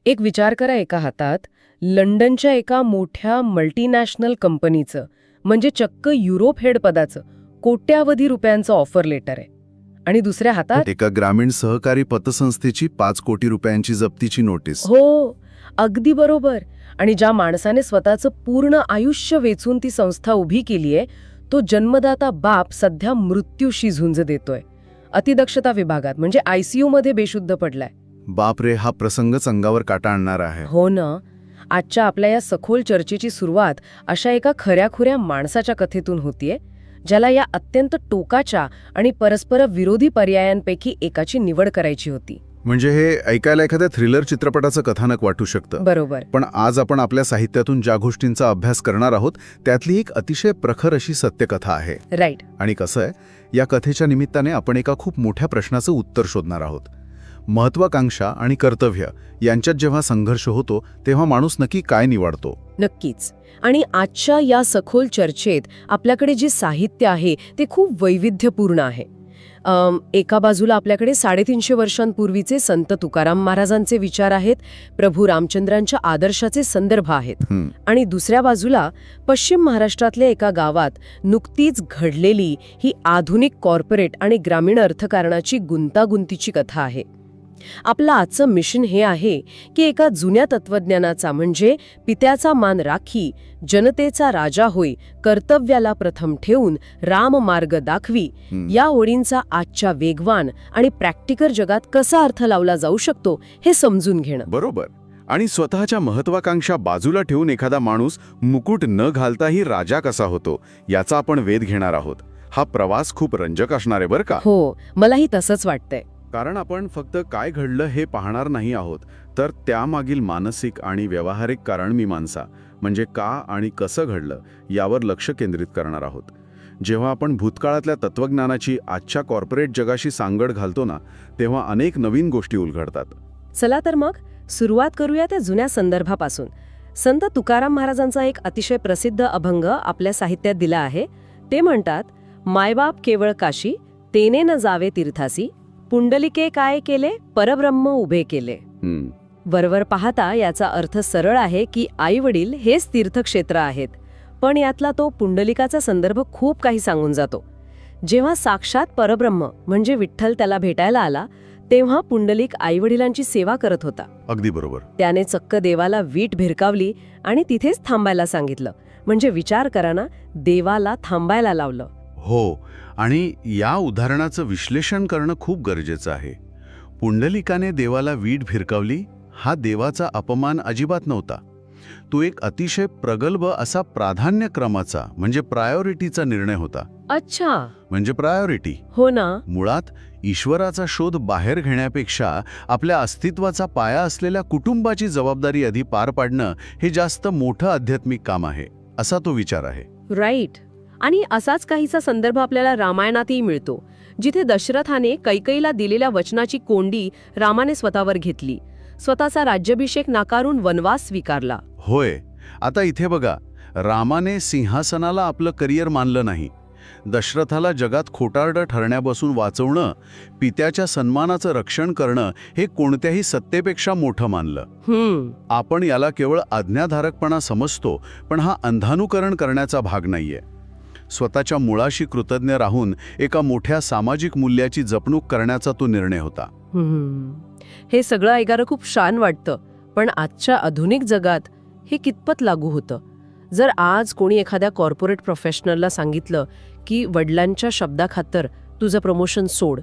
एक विचार करा, एका हातात लंडनच्या एका मोठ्या मल्टीनॅशनल कंपनीचं, म्हणजे चक्क युरोप हेड पदाचं कोट्यावधी रुपयांचं ऑफर लेटर आहे, आणि दुसऱ्या हातात एका ग्रामीण सहकारी पतसंस्थेची 5 कोटी रुपयांची जप्तीची नोटीस. हो, अगदी बरोबर. आणि ज्या माणसाने स्वतःचं पूर्ण आयुष्य वेचून ती संस्था उभी केलीये, तो जन्मदाता बाप सध्या मृत्यूशी झुंज देतोय. अतिदक्षता विभागात, म्हणजे ICU मध्ये बेशुद्ध पडलाय. बापरे, हा प्रसंगच अंगावर काटा आणणार आहे. हो ना. आजच्या आपल्या या सखोल चर्चेची सुरुवात अशा एका खऱ्याखुऱ्या माणसाच्या कथेतून होतीये, ज्याला या अत्यंत टोकाच्या आणि परस्पर विरोधी पर्यायांपैकी एकाची निवड करायची होती. म्हणजे हे ऐकायला एखाद्या थ्रिलर चित्रपटाचं कथानक वाटू शकतं. बरोबर. पण आज आपण आपल्या साहित्यातून ज्या गोष्टींचा अभ्यास करणार आहोत त्यातली एक अतिशय प्रखर अशी सत्यकथा आहे. राईट. आणि कसं आहे, या कथेच्या निमित्ताने आपण एका खूप मोठ्या प्रश्नाचं उत्तर शोधणार आहोत. महत्वाकांक्षा आणि कर्तव्य यांच्यात जेव्हा संघर्ष होतो तेव्हा माणूस नक्की काय निवडतो. नक्कीच. आणि आजच्या या सखोल चर्चेत आपल्याकडे जे साहित्य आहे ते खूप वैविध्यपूर्ण आहे. एका बाजूला आपल्याकडे 350 वर्षांपूर्वीचे संत तुकाराम महाराजांचे विचार आहेत, प्रभू रामचंद्रांच्या आदर्शाचे संदर्भ आहेत. आणि दुसऱ्या बाजूला पश्चिम महाराष्ट्रातल्या एका गावात नुकतीच घडलेली ही आधुनिक कॉर्पोरेट आणि ग्रामीण अर्थकारणाची गुंतागुंतीची कथा आहे. आपलं आजचं मिशन हे आहे की एका जुन्या तत्वज्ञानाचा, म्हणजे पित्याचा मान राखी, जनतेचा राजा होई, कर्तव्याला प्रथम ठेवून राम मार्ग दाखवी, या ओळींचा आजच्या वेगवान आणि प्रॅक्टिकल जगात कसा अर्थ लावला जाऊ शकतो हे समजून घेणं. बरोबर. आणि स्वतःच्या महत्वाकांक्षा बाजूला ठेवून एखादा माणूस मुकुट न घालताही राजा कसा होतो याचा आपण वेध घेणार आहोत. हा प्रवास खूप रंजक असणार आहे बरं का. हो, मलाही तसंच वाटतंय. कारण आपण फक्त काय घडलं हे पाहणार नाही आहोत, तर त्यामागील मानसिक आणि व्यावहारिक कारणमीमांसा, म्हणजे का आणि कसं घडलं यावर लक्ष केंद्रित करणार आहोत. जेव्हा आपण भूतकाळातल्या तत्वज्ञानाची आजच्या कॉर्पोरेट जगाशी सांगड घालतो ना, तेव्हा अनेक नवीन गोष्टी उलगडतात. चला तर मग सुरुवात करूया त्या जुन्या संदर्भापासून. संत तुकाराम महाराजांचा एक अतिशय प्रसिद्ध अभंग आपल्या साहित्यात दिला आहे. ते म्हणतात, मायबाप केवळ काशी, तेने न जावे तीर्थासी, पुंडलिके काय केले, परब्रह्म उभे केले. वरवर पाहता याचा अर्थ सरळ आहे की आई वडील हेच तीर्थक्षेत्र आहेत. पण यातला तो पुंडलिकाचा संदर्भ खूप काही सांगून जातो. जेव्हा साक्षात परब्रह्म म्हणजे विठ्ठल त्याला भेटायला आला, तेव्हा पुंडलिक आईवडिलांची सेवा करत होता. अगदी बरोबर. त्याने चक्क देवाला वीट भिरकावली आणि तिथेच थांबायला सांगितलं. म्हणजे विचार करा ना, देवाला थांबायला लावलं. हो, आणि या उदाहरणाचं विश्लेषण करणं खूप गरजेचं आहे. पुंडलिकाने देवाला वीट भिरकावली हा देवाचा अपमान अजिबात नव्हता. तो एक अतिशय प्रगल्भ असा प्राधान्यक्रमाचा, म्हणजे प्रायोरिटीचा निर्णय होता. अच्छा, म्हणजे प्रायोरिटी. हो ना. मुळात ईश्वराचा शोध बाहेर घेण्यापेक्षा आपल्या अस्तित्वाचा पाया असलेल्या कुटुंबाची जबाबदारी आधी पार पाडणं हे जास्त मोठं आध्यात्मिक काम आहे, असा तो विचार आहे. राईट. आणि असाच काहीचा संदर्भ आपल्याला रामायणातही मिळतो, जिथे दशरथाने कैकेयीला दिलेल्या वचनाची कोंडी रामाने स्वतःवर घेतली. स्वतःचा राज्याभिषेक नाकारून वनवास स्वीकारला. होय. आता इथे बघा, रामाने सिंहासनाला आपलं करिअर मानलं नाही. दशरथाला जगात खोटारडं ठरण्यापासून वाचवणं, पित्याच्या सन्मानाचं रक्षण करणं हे कोणत्याही सत्तेपेक्षा मोठं मानलं. आपण याला केवळ आज्ञाधारकपणा समजतो, पण हा अंधानुकरण करण्याचा भाग नाहीये. स्वतःच्या मुळाशी कृतज्ञ राहून एका मोठ्या सामाजिक मूल्याची जपणूक करण्याचा तो निर्णय होता. हे सगळं ऐकायला खूप छान वाटतं, पण आजच्या आधुनिक जगात हे कितपत लागू होतं? जर आज कोणी एखाद्या कॉर्पोरेट प्रोफेशनलला सांगितलं की वडिलांच्या शब्दाखातर तुझं प्रमोशन सोड,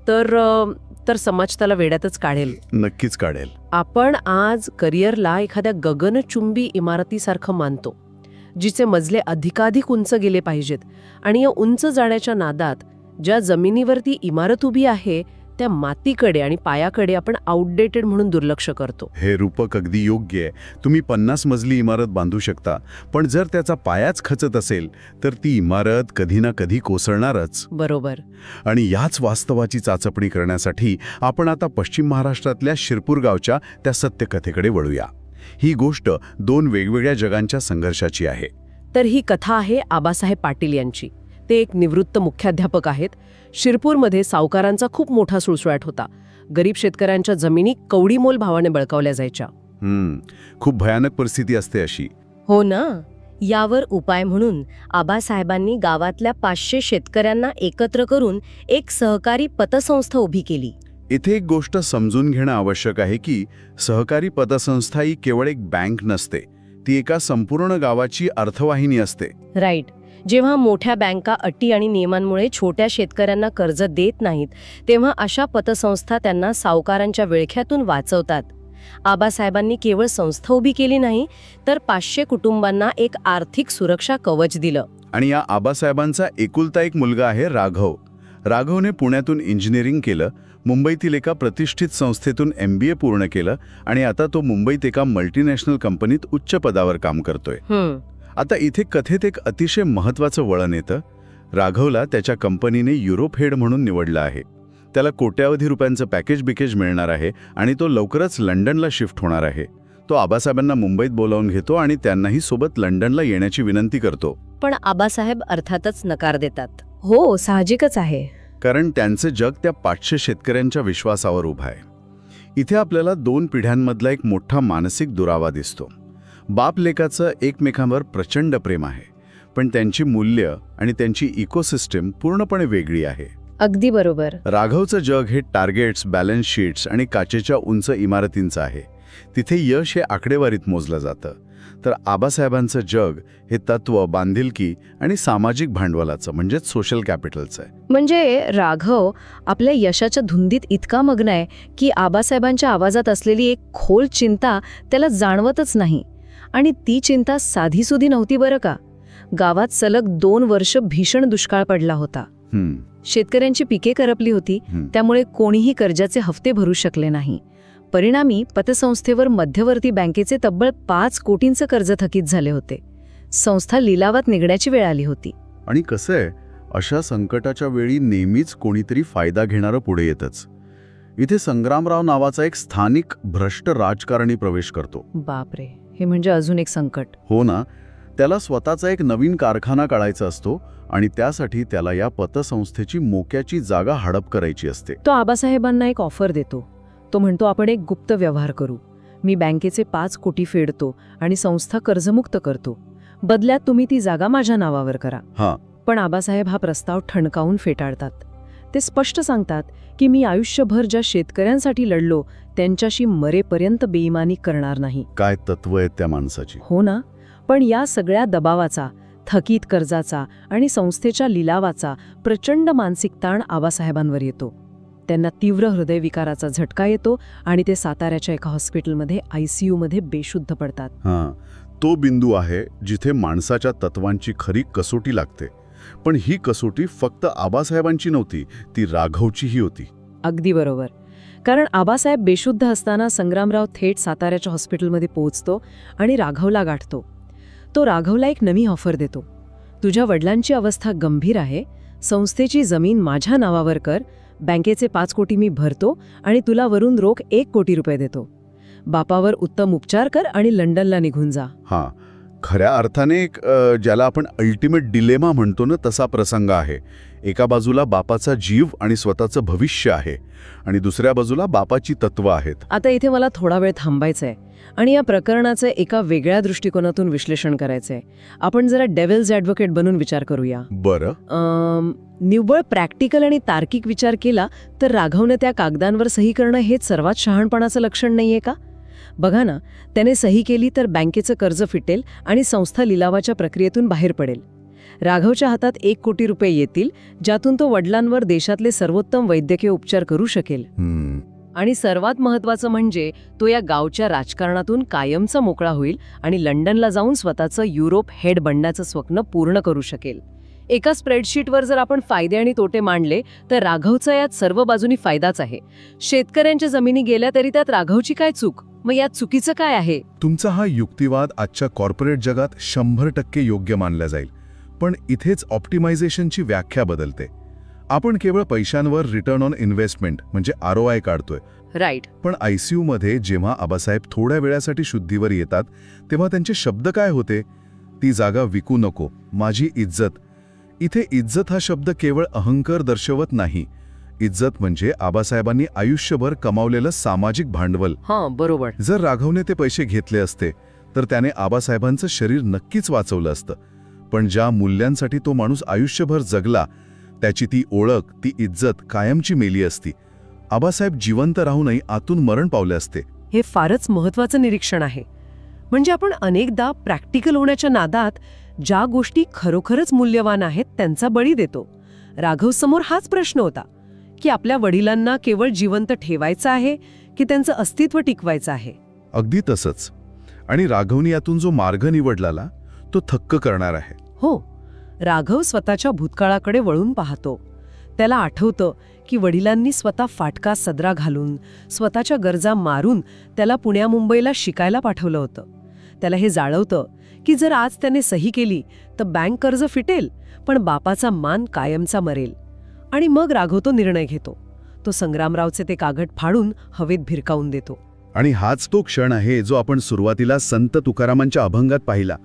तर समाज त्याला वेड्यातच काढेल. नक्कीच काढेल. आपण आज करिअरला एखाद्या गगनचुंबी इमारतीसारखं मानतो, जिचे मजले अधिकाधिक उंच गेले पाहिजेत. आणि या उंच जाण्याच्या नादात ज्या जमिनीवरती इमारत उभी आहे त्या मातीकडे आणि पायाकडे आपण आउटडेटेड म्हणून दुर्लक्ष करतो. हे रूपक अगदी योग्य आहे. तुम्ही 50 मजली इमारत बांधू शकता, पण जर त्याचा पायाच खचत असेल तर ती इमारत कधी ना कधी कोसळणारच. बरोबर. आणि याच वास्तवाची चाचपणी करण्यासाठी आपण आता पश्चिम महाराष्ट्रातल्या शिरपूर गावच्या त्या सत्यकथेकडे वळूया. ही गोष्ट 2 वेगवेगळ्या जगांच्या संघर्षाची आहे. तर ही कथा आहे आबासाहेब पाटील यांची. ते एक निवृत्त मुख्याध्यापक आहेत. शिरपूरमध्ये सावकारांचा खूप मोठा सुळसुळाट होता. गरीब शेतकऱ्यांच्या जमिनी कवडीमोल भावाने बळकावल्या जायच्या. खूप भयानक परिस्थिती असते अशी. हो ना. यावर उपाय म्हणून आबासाहेबांनी गावातल्या 500 शेतकऱ्यांना एकत्र करून एक सहकारी पतसंस्था उभी केली. इथे एक गोष्ट समजून घेणं आवश्यक आहे की सहकारी पतसंस्था ही केवळ एक बँक नसते, ती एका संपूर्ण गावाची अर्थवाहिनी असते. राईट. जेव्हा मोठ्या बँका अटी आणि नियमांमुळे छोट्या शेतकऱ्यांना कर्ज देत नाहीत, तेव्हा अशा पतसंस्था त्यांना सावकारांच्या विळख्यातून वाचवतात. आबासाहेबांनी केवळ संस्था उभी केली नाही, तर 500 कुटुंबांना एक आर्थिक सुरक्षा कवच दिलं. आणि या आबासाहेबांचा एकुलता एक मुलगा आहे राघव. राघवने पुण्यातून इंजिनिअरिंग केलं, मुंबईतील एका प्रतिष्ठित संस्थेतून MBA पूर्ण केलं आणि आता तो मुंबईत एका मल्टीनॅशनल कंपनीत उच्च पदावर काम करतोय. आता इथे कथेत एक अतिशय महत्त्वाचं वळण येतं. राघवला त्याच्या कंपनीने युरोप हेड म्हणून निवडलं आहे. त्याला कोट्यावधी रुपयांचं पॅकेज मिळणार आहे आणि तो लवकरच लंडनला शिफ्ट होणार आहे. तो आबासाहेबांना मुंबईत बोलावून घेतो आणि त्यांनाही सोबत लंडनला येण्याची विनंती करतो. पण आबासाहेब अर्थातच नकार देतात. हो, साहजिकच आहे. कारण त्यांचं जग त्या 500 शेतकऱ्यांच्या विश्वासावर उभं आहे. इथे आपल्याला 2 पिढ्यांमधला एक मोठा मानसिक दुरावा दिसतो. बाप लेकाचं एकमेकांवर प्रचंड प्रेम आहे, पण त्यांची मूल्य आणि त्यांची इकोसिस्टम पूर्णपणे वेगळी आहे. अगदी बरोबर. राघवचं जग हे टार्गेट्स, बॅलन्स शीट्स आणि काचेच्या उंच इमारतींचं आहे. तिथे यश हे आकडेवारीत मोजलं जातं. तर आबासाहेबांचं जग हे तत्व, बांधिलकी आणि सामाजिक भांडवलाचं म्हणजेच सोशल कॅपिटलचं आहे. म्हणजे राघव आपल्या यशाच्या धुंदीत इतका मग्न आहे की आबासाहेबांच्या आवाजात असलेली एक खोल चिंता त्याला जाणवतच नाही. आणि ती चिंता साधीसुधी नव्हती बरं का. गावात सलग 2 वर्ष भीषण दुष्काळ पडला होता. शेतकऱ्यांची पिके करपली होती, त्यामुळे कोणीही कर्जाचे हफ्ते भरू शकले नाही. परिणामी पतसंस्थेवर मध्यवर्ती बँकेचे तब्बल 5 कोटींचं कर्ज थकीत झाले होते. संस्था लिलावात निघण्याची वेळ आली होती. आणि कसं आहे, अशा संकटाच्या वेळी नेहमीच कोणीतरी फायदा घेणारं पुढे येतच. इथे संग्रामराव नावाचा एक स्थानिक भ्रष्ट राजकारणी प्रवेश करतो. बापरे, हे म्हणजे अजून एक संकट. हो ना. त्याला स्वतःचा एक नवीन कारखाना काढायचा असतो आणि त्यासाठी त्याला या पतसंस्थेची मोक्याची जागा हडप करायची असते. तो आबासाहेबांना एक ऑफर देतो. तो म्हणतो, आपण एक गुप्त व्यवहार करू. मी बँकेचे 5 कोटी फेडतो आणि संस्था कर्जमुक्त करतो. बदल्यात तुम्ही ती जागा माझ्या नावावर करा. पण आबासाहेब हा प्रस्ताव ठणकावून फेटाळतात. ते स्पष्ट सांगतात की मी आयुष्यभर ज्या शेतकऱ्यांसाठी लढलो त्यांच्याशी मरेपर्यंत बेईमानी करणार नाही. काय तत्व आहे त्या माणसाची. हो ना. पण या सगळ्या दबावाचा, थकीत कर्जाचा आणि संस्थेच्या लिलावाचा प्रचंड मानसिक ताण आबासाहेबांवर येतो. त्यांना तीव्र हृदयविकाराचा झटका येतो आणि ते साताऱ्याच्या एका हॉस्पिटलमध्ये ICU मध्ये बेशुद्ध पडतात. तो बिंदू आहे जिथे माणसाच्या तत्वांची खरी कसोटी लागते. पण ही कसोटी फक्त आबासाहेबांची नव्हती, ती राघवचीही होती. अगदी बरोबर. कारण आबासाहेब बेशुद्ध असताना संग्रामराव थेट साताऱ्याच्या हॉस्पिटलमध्ये पोहोचतो आणि राघवला गाठतो. तो राघवला एक नवी ऑफर देतो. तुझ्या वडिलांची अवस्था गंभीर आहे, संस्थेची जमीन माझ्या नावावर कर, बँकेचे 5 कोटी मी भरतो आणि तुला वरून रोख 1 कोटी रुपये देतो. बापावर उत्तम उपचार कर आणि लंडनला निघून जा. खऱ्या अर्थाने एक ज्याला आपण अल्टिमेट डिलेमा म्हणतो ना, तसा प्रसंग आहे. एका बाजूला बापाचा जीव आणि स्वतःचं भविष्य आहे आणि दुसऱ्या बाजूला बापाची तत्व आहेत. आता इथे मला थोडा वेळ थांबायचंय आणि या प्रकरणाचं एका वेगळ्या दृष्टिकोनातून विश्लेषण करायचंय. आपण जरा डेव्हिल्स ॲडव्होकेट बनून विचार करूया. बरं. निव्वळ प्रॅक्टिकल आणि तार्किक विचार केला तर राघवने त्या कागदांवर सही करणं हेच सर्वात शहाणपणाचं लक्षण नाहीये का? बघा ना, त्याने सही केली तर बँकेचं कर्ज फिटेल आणि संस्था लिलावाच्या प्रक्रियेतून बाहेर पडेल. राघवच्या हातात 1 कोटी रुपये येतील, ज्यातून तो वडिलांवर देशातले सर्वोत्तम वैद्यकीय उपचार करू शकेल. आणि सर्वात महत्त्वाचं म्हणजे तो या गावच्या राजकारणातून कायमचा मोकळा होईल आणि लंडनला जाऊन स्वतःचं युरोप हेड बनण्याचं स्वप्न पूर्ण करू शकेल. एका स्प्रेडशीटवर जर आपण फायदे आणि तोटे मांडले तर राघवचा यात सर्व बाजूनी फायदाच आहे. शेतकऱ्यांच्या जमिनी गेल्या तरी त्यात राघवची काय चूक? मग यात चुकीचं काय आहे? तुमचा हा युक्तिवाद आजच्या कॉर्पोरेट जगात 100% योग्य मानला जाईल. पण इथेच ऑप्टिमायझेशनची व्याख्या बदलते. आपण केवळ पैशांवर रिटर्न ऑन इन्व्हेस्टमेंट म्हणजे ROI काढतोय. राईट. पण ICU मध्ये जेव्हा आबासाहेब थोड्या वेळासाठी शुद्धीवर येतात तेव्हा त्यांचे शब्द काय होते? ती जागा विकू नको, माझी इज्जत. इथे इज्जत हा शब्द केवळ अहंकार दर्शवत नाही. इज्जत म्हणजे आबासाहेबांनी आयुष्यभर कमावलेलं सामाजिक भांडवल. हां, बरोबर. जर राघवने ते पैसे घेतले असते तर त्याने आबासाहेबांचं शरीर नक्कीच वाचवलं असतं. पण ज्या मूल्यांसाठी तो माणूस आयुष्यभर जगला त्याची ती ओळख, ती इज्जत कायमची मेली असती. आबासाहेब जिवंत राहूनही आतून मरण पावले असते. हे फारच महत्त्वाचं निरीक्षण आहे. म्हणजे आपण अनेकदा प्रॅक्टिकल होण्याच्या नादात ज्या गोष्टी खरोखरच मूल्यवान आहेत त्यांचा बळी देतो. राघवसमोर हाच प्रश्न होता की आपल्या वडिलांना केवळ जिवंत ठेवायचं आहे की त्यांचं अस्तित्व टिकवायचं आहे. अगदी तसंच. आणि राघवने यातून जो मार्ग निवडलाला तो थक्क करणार आहे. हो, राघव स्वतःच्या भूतकाळाकडे वळून पाहतो. त्याला आठवतं की वडिलांनी स्वतः फाटका सदरा घालून स्वतःच्या गरजा मारून त्याला पुण्या मुंबईला शिकायला पाठवलं होतं. त्याला हे जाणवतं की जर आज त्याने सही केली तर बँक कर्ज फिटेल पण बापाचा मान कायमचा मरेल. आणि मग राघव तो निर्णय घेतो. तो संग्रामरावचे ते कागद फाडून हवेत भिरकावून देतो. आणि हाच तो क्षण आहे जो आपण सुरुवातीला संत तुकारामांच्या अभंगात पाहिला.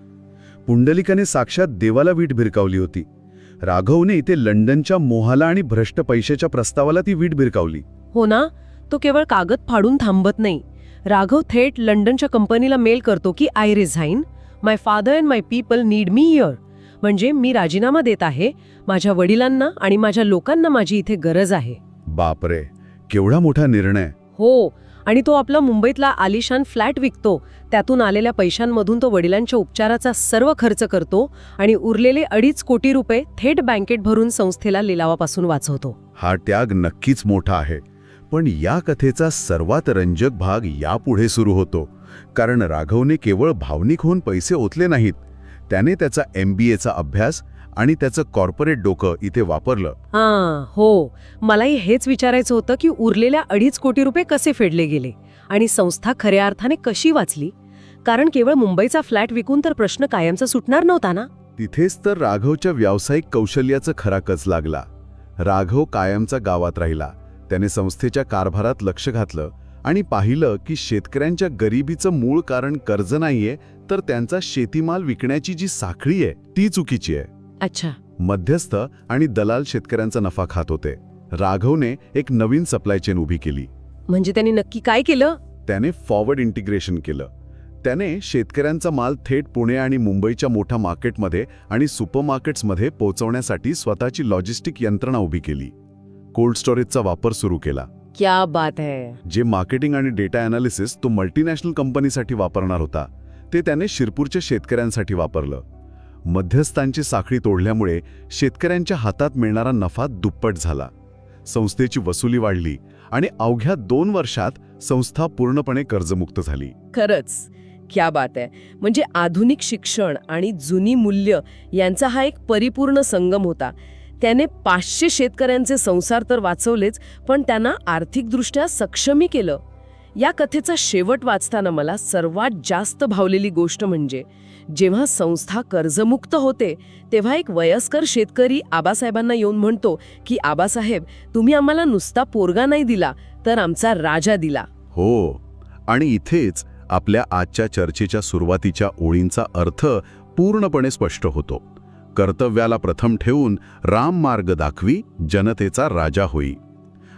पुंडलिकाने साक्षात देवाला वीट भिरकावली होती. राघवने इथे लंडनच्या मोहाला आणि भ्रष्ट पैशाच्या प्रस्तावाला ती वीट भिरकावली. हो ना, तो केवळ कागद फाडून थांबत नाही. राघव थेट लंडनच्या कंपनीला मेल करतो की I resign, my father and my people need me here. म्हणजे मी राजीनामा देत आहे. माझ्या वडिलांना आणि माझ्या लोकांना माझी इथे गरज आहे. बापरे, केवढा मोठा निर्णय. हो, आणि तो आपला मुंबईतला आलिशान फ्लॅट विकतो. त्यातून आलेल्या पैशांमधून तो वडिलांच्या उपचाराचा सर्व खर्च करतो आणि उरलेले 2.5 कोटी रुपये थेट बँकेत भरून संस्थेला लिलावापासून वाचवतो. हा त्याग नक्कीच मोठा आहे. पण या कथेचा सर्वात रंजक भाग यापुढे सुरू होतो. कारण राघवने केवळ भावनिक होऊन पैसे ओतले नाहीत. त्याने त्याचा MBAचा अभ्यास आणि त्याचं कॉर्पोरेट डोकं इथे वापरलं. हो, मलाही हेच विचारायचं होतं की उरलेल्या 2.5 कोटी रुपये कसे फेडले गेले आणि संस्था खऱ्या अर्थाने कशी वाचली. कारण केवळ मुंबईचा फ्लॅट विकून तर प्रश्न कायमचा सुटणार नव्हता ना. तिथेच तर राघवच्या व्यावसायिक कौशल्याचं खरा कच लागला. राघव कायमचा गावात राहिला. त्याने संस्थेच्या कारभारात लक्ष घातलं आणि पाहिलं की शेतकऱ्यांच्या गरिबीचं मूळ कारण कर्ज नाहीये तर त्यांचा शेतीमाल विकण्याची जी साखळी आहे ती चुकीची आहे. अच्छा. मध्यस्थ आणि दलाल शेतकऱ्यांचा नफा खात होते. राघवने एक नवीन सप्लाय चेन उभी केली. म्हणजे त्यांनी नक्की काय केलं? त्याने फॉरवर्ड इंटिग्रेशन केलं. त्याने शेतकऱ्यांचा माल थेट पुणे आणि मुंबईच्या मोठ्या मार्केटमध्ये आणि सुपरमार्केट्समध्ये पोहोचवण्यासाठी स्वतःची लॉजिस्टिक यंत्रणा उभी केली. कोल्ड स्टोरेजचा वापर सुरू केला. क्या बात है. जे मार्केटिंग आणि डेटा अनालिसिस तो मल्टीनॅशनल कंपनीसाठी वापरणार होता ते त्याने शिरपूरच्या शेतकऱ्यांसाठी वापरलं. मध्यस्थांची साखळी तोडल्यामुळे शेतकऱ्यांच्या हातात मिळणारा नफा दुप्पट झाला. संस्थेची वसुली वाढली आणि अवघ्या 2 वर्षात संस्था पूर्णपणे कर्जमुक्त झाली. खरंच क्या बात आहे. म्हणजे आधुनिक शिक्षण आणि जुनी मूल्य यांचा हा एक परिपूर्ण संगम होता. त्याने 500 शेतकऱ्यांचे संसार तर वाचवलेच पण त्यांना आर्थिकदृष्ट्या सक्षमी केलं. या कथेचा शेवट वाचताना मला सर्वात जास्त भावलेली गोष्ट म्हणजे जेव्हा संस्था कर्जमुक्त होते तेव्हा एक वयस्कर शेतकरी आबासाहेबांना येऊन म्हणतो की आबासाहेब, तुम्ही आम्हाला नुसता पोरगा नाही दिला तर आमचा राजा दिला. हो, आणि इथेच आपल्या आजच्या चर्चेच्या सुरुवातीच्या ओळींचा अर्थ पूर्णपणे स्पष्ट होतो. कर्तव्याला प्रथम ठेवून राम मार्ग दाखवी जनतेचा राजा होई.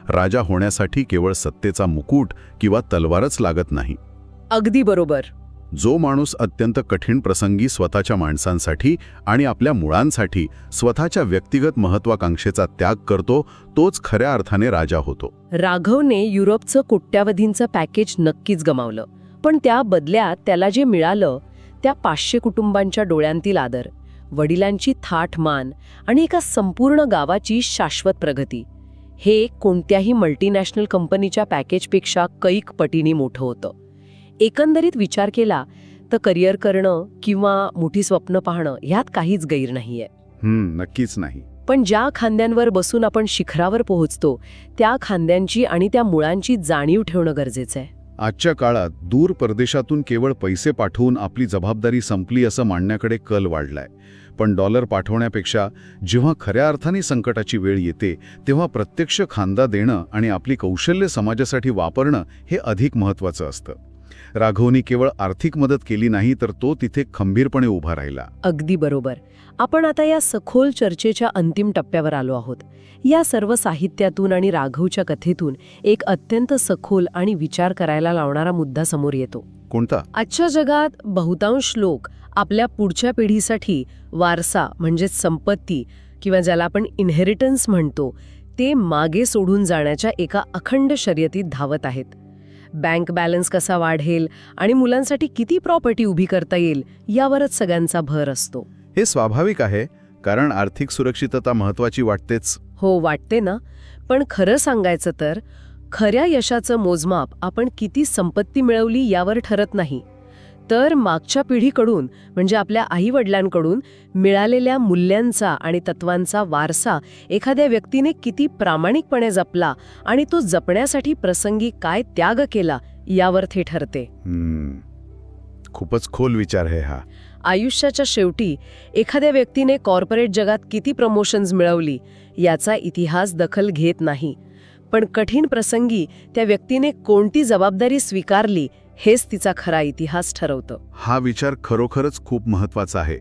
राजा होण्यासाठी केवळ सत्तेचा मुकुट किंवा तलवारच लागत नाही. अगदी बरोबर. जो माणूस अत्यंत कठीण प्रसंगी स्वतःच्या माणसांसाठी आणि आपल्या मुळांसाठी स्वतःच्या व्यक्तिगत महत्वाकांक्षेचा त्याग करतो तोच खऱ्या अर्थाने राजा होतो. राघवने युरोपचं कोट्यावधींचं पॅकेज नक्कीच गमावलं. पण त्या बदल्यात त्याला जे मिळालं त्या 500 कुटुंबांच्या डोळ्यांतील आदर, वडिलांची थाट मान आणि एका संपूर्ण गावाची शाश्वत प्रगती, हे कोणत्याही मल्टीनॅशनल कंपनीच्या पॅकेजपेक्षा कैक पटीने मोठं होतं. एकंदरीत विचार केला तर करिअर करणं किंवा मोठी स्वप्न पाहणं ह्यात काहीच गैर नाहीये. नक्कीच नाही. पण ज्या खांद्यांवर बसून आपण शिखरावर पोहोचतो त्या खांद्यांची आणि त्या मुळांची जाणीव ठेवणं गरजेचं आहे. आजच्या काळात दूर परदेशातून केवळ पैसे पाठवून आपली जबाबदारी संपली असं मानण्याकडे कल वाढलाय. पण डॉलर पाठवण्यापेक्षा जेव्हा खऱ्या अर्थाने संकटाची वेळ येते तेव्हा प्रत्यक्ष खांदा देणं आणि आपली कौशल्य समाजासाठी वापरणं हे अधिक महत्त्वाचं असतं. राघवनी केवळ आर्थिक मदत केली नाही तर तो तिथे खंबीरपणे उभा राहिला. अगदी बरोबर. आपण आता या सखोल चर्चेच्या अंतिम टप्प्यावर आलो आहोत. या सर्व साहित्यातून आणि राघवच्या कथेतून एक अत्यंत सखोल आणि विचार करायला लावणारा मुद्दा समोर येतो. कोणता? आजच्या जगात बहुतांश लोक आपल्या पुढच्या पिढीसाठी वारसा म्हणजेच संपत्ती किंवा ज्याला आपण इनहेरिटन्स म्हणतो ते मागे सोडून जाण्याच्या एका अखंड शर्यतीत धावत आहेत. बँक बॅलन्स कसा वाढेल आणि मुलांसाठी किती प्रॉपर्टी उभी करता येईल यावरच सगळ्यांचा भर असतो. हे स्वाभाविक आहे, कारण आर्थिक सुरक्षितता महत्वाची वाटतेच. हो, वाटते ना. पण खरं सांगायचं तर खऱ्या यशाचं मोजमाप आपण किती संपत्ती मिळवली यावर ठरत नाही, तर मागच्या पिढीकडून म्हणजे आपल्या आईवडिलांकडून मिळालेल्या मूल्यांचा आणि तत्वांचा वारसा एखाद्या व्यक्तीने किती प्रामाणिकपणे जपला आणि तो जपण्यासाठी प्रसंगी काय त्याग केला यावर ते ठरते. खूपच खोल विचार आहे हा. आयुष्याच्या शेवटी एखाद्या व्यक्तीने कॉर्पोरेट जगात किती प्रमोशन्स मिळवली याचा इतिहास दखल घेत नाही, पण कठीण प्रसंगी त्या व्यक्तीने कोणती जबाबदारी स्वीकारली हेच तिचा खरा इतिहास ठरवतं. हा विचार खरोखरच खूप महत्वाचा आहे.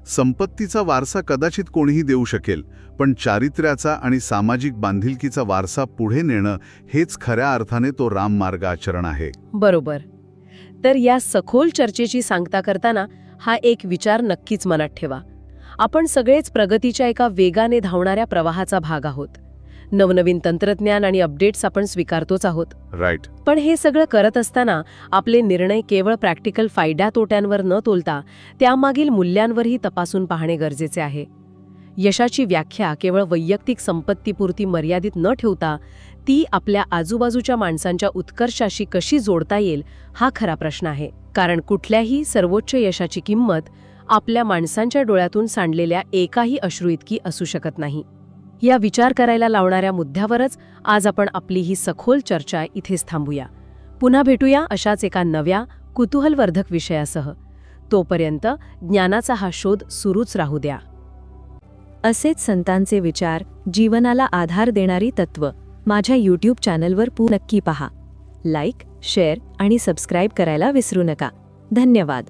संपत्तीचा वारसा कदाचित कोणीही देऊ शकेल, पण चारित्र्याचा आणि सामाजिक बांधिलकीचा वारसा पुढे नेणं हेच खऱ्या अर्थाने तो राममार्ग आचरण आहे. बरोबर. तर या सखोल चर्चेची सांगता करताना हा एक विचार नक्कीच मनात ठेवा. आपण सगळेच प्रगतीच्या एका वेगाने धावणाऱ्या प्रवाहाचा भाग आहोत. नवनवीन तंत्रज्ञान आणि अपडेट्स आपण स्वीकारतोच आहोत. राईट. पण हे सगळं करत असताना आपले निर्णय केवळ प्रॅक्टिकल फायद्या तोट्यांवर न तोलता त्यामागील मूल्यांवरही तपासून पाहणे गरजेचे आहे. यशाची व्याख्या केवळ वैयक्तिक संपत्तीपुरती मर्यादित न ठेवता ती आपल्या आजूबाजूच्या माणसांच्या उत्कर्षाशी कशी जोडता येईल हा खरा प्रश्न आहे. कारण कुठल्याही सर्वोच्च यशाची किंमत आपल्या माणसांच्या डोळ्यातून सांडलेल्या एकाही अश्रू इतकी असू शकत नाही. या विचार करायला लावणाऱ्या मुद्द्यावरच आज आपण आपली ही सखोल चर्चा इथेच थांबूया. पुन्हा भेटूया अशाच एका नव्या कुतूहलवर्धक विषयासह. तोपर्यंत ज्ञानाचा हा शोध सुरूच राहू द्या. असेच संतांचे विचार, जीवनाला आधार देणारी तत्व माझ्या यूट्यूब चॅनलवर नक्की पहा. लाईक, शेअर आणि सबस्क्राईब करायला विसरू नका. धन्यवाद.